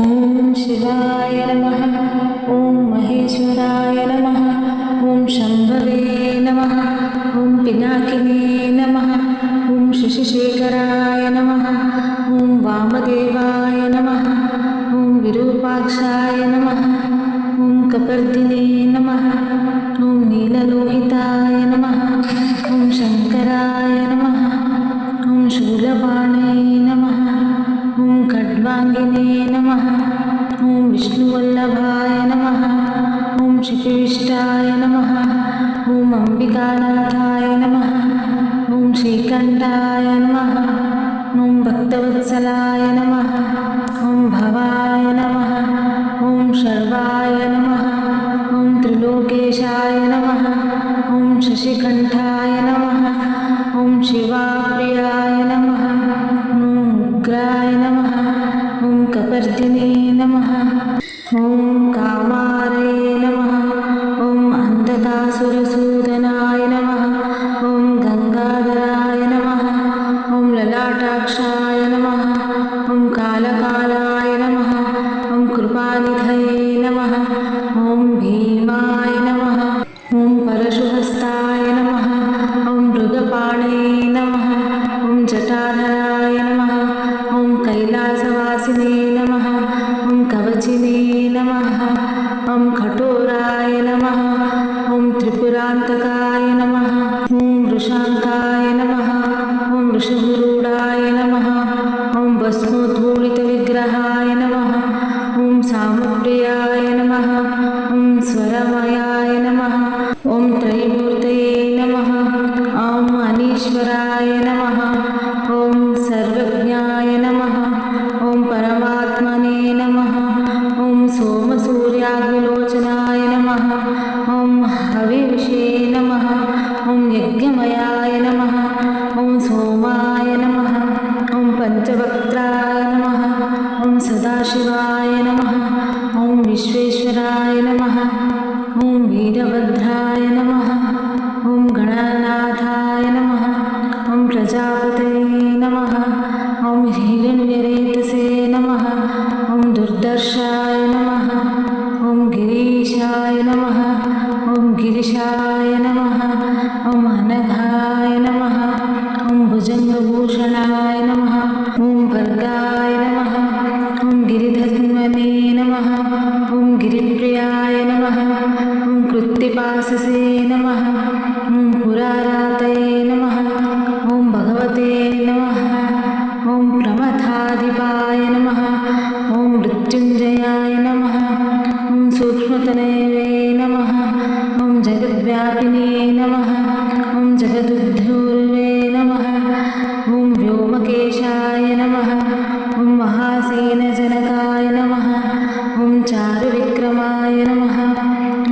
ओम शिवाय नमः। ओम महेश्वराय नमः। ओम शंभवे नमः। ओम पिनाकिने नमः। ओम शशिशेखराय नमः। ओम वामदेवाय नमः। ओम विरूपाक्षाय नमः। ओम कपर्दिने नमः। ओम नीललोहिताय नमः। ओम शंकराय नमः। ओम शूलपाणे नमः। ओम खड्वांगिने नमः। ओम विष्णुवल्लभाय नमः। ओम क्षितिविष्टाय नमः। ओम अंबिकानाथाय नमः। ओम श्रीकंठाय नमः। ओम भक्तवत्सलाय नमः। ओम भवाय नमः। ओम शर्वाय नमः। ओम त्रिलोकेशाय नमः। ओम शशिकंठाय नमः। ओम शिवाप्रियाय नमः। ओम उग्राय नमः। ओम कपर्दिने नमः। ओम कामारे नमः। ओम अंधकासुरसूदनाय नमः। ओम गंगाधराय नमः। ओम ललाटाक्षाय नमः। ओम कालकालाय नमः। ओम कृपानिधये नमः। ओम भीमाय नमः। ओम परशुहस्ताय नमः। ओम मृगपाणे नमः। ओम जटाधराय नमः। ओम कैलासवासिने नमः। ओम कवचिने नमः। ओम कठोराय नमः। ओम त्रिपुरान्तकाय नमः। ओम वृषांकाय नमः। ओम वृषभरूढाय नमः। ओम भस्मोद्भूषितविग्रहाय नमः। ओम सामप्रियाय नमः। ओम स्वरमयाय नमः। ओम त्रयीमूर्तये नमः। ओम अनीश्वराय नमः। ओम सर्वज्ञाय नमः। ओम परमात्मने नमः। ओम सोमसूर्याग्निलोचनाय नमः। ओम हविषे नमः। ओम यज्ञमयाय नमः। ओम सोमाय नमः। ओम पंचवक्त्राय नमः। ओम सदाशिवाय नमः। ओम विश्वेश्वराय नमः। ओम वीरभद्राय नमः। ओम गणनाथाय नमः। ओम प्रजापतये नमः। ओम हिरण्यरेतसे नमः। ओम दुर्दर्शाय नमः। ओम गिरीशाय नमः। ओम गिरिशाय नमः। ओम अनघाय नमः। ओम भुजंगभूषणाय नमः। ओम भर्गाय नमः। ओम गिरिधन्वने नमः। ओम गिरिप्रियाय नमः। ओम कृत्तिपाससे नमः। ओम पुरारातये नमः। ओम भगवते नमः। ओम प्रमथाधिपाय नमः। ओम मृत्युंजयाय नमः। ओम सूक्ष्मतनये नमः। ओम जगद्व्यापिने नमः। ओम जगदुद्धूर्वे नमः। ओम व्योमकेशाय नमः। ओम महासेनजनकाय नमः। ओम चारुविक्रमाय नमः।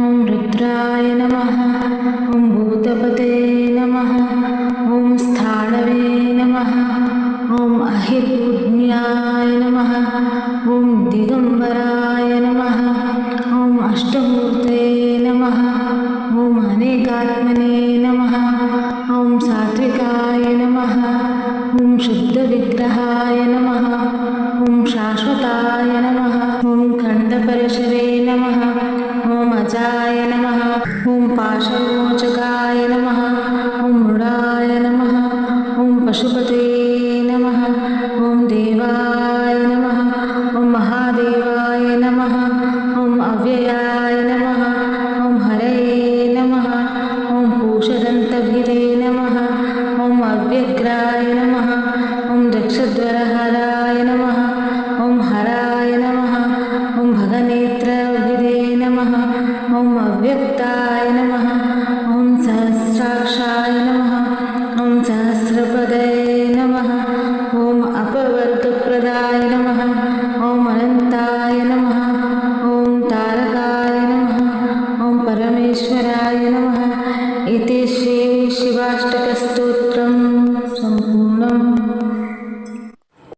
ओम रुद्राय नमः। ओम भूतपते नमः। ओम स्थाणवे नमः। ओम अहिर्पुण्याय नमः। ओम दिगंबराय नमः। ओम अष्टमूर्तये नमः। ओम अनेकात्मने नमः। ओम सात्विकाय नमः। ओम शुद्धविग्रहाय नमः। ओम शाश्वताय नमः। ओम खंडपरशवे नमः। ओम अजाय नमः। ओम पाशविमोचकाय नमः। ओम मृडाय नमः। ओम पशुपते नमः। ओम देवाय नमः। ओम महादेवाय नमः। ओम अव्ययाय नमः। ओम हरये नमः। ओम पूषदन्तभिदे नमः। ओम अव्यग्राय नमः।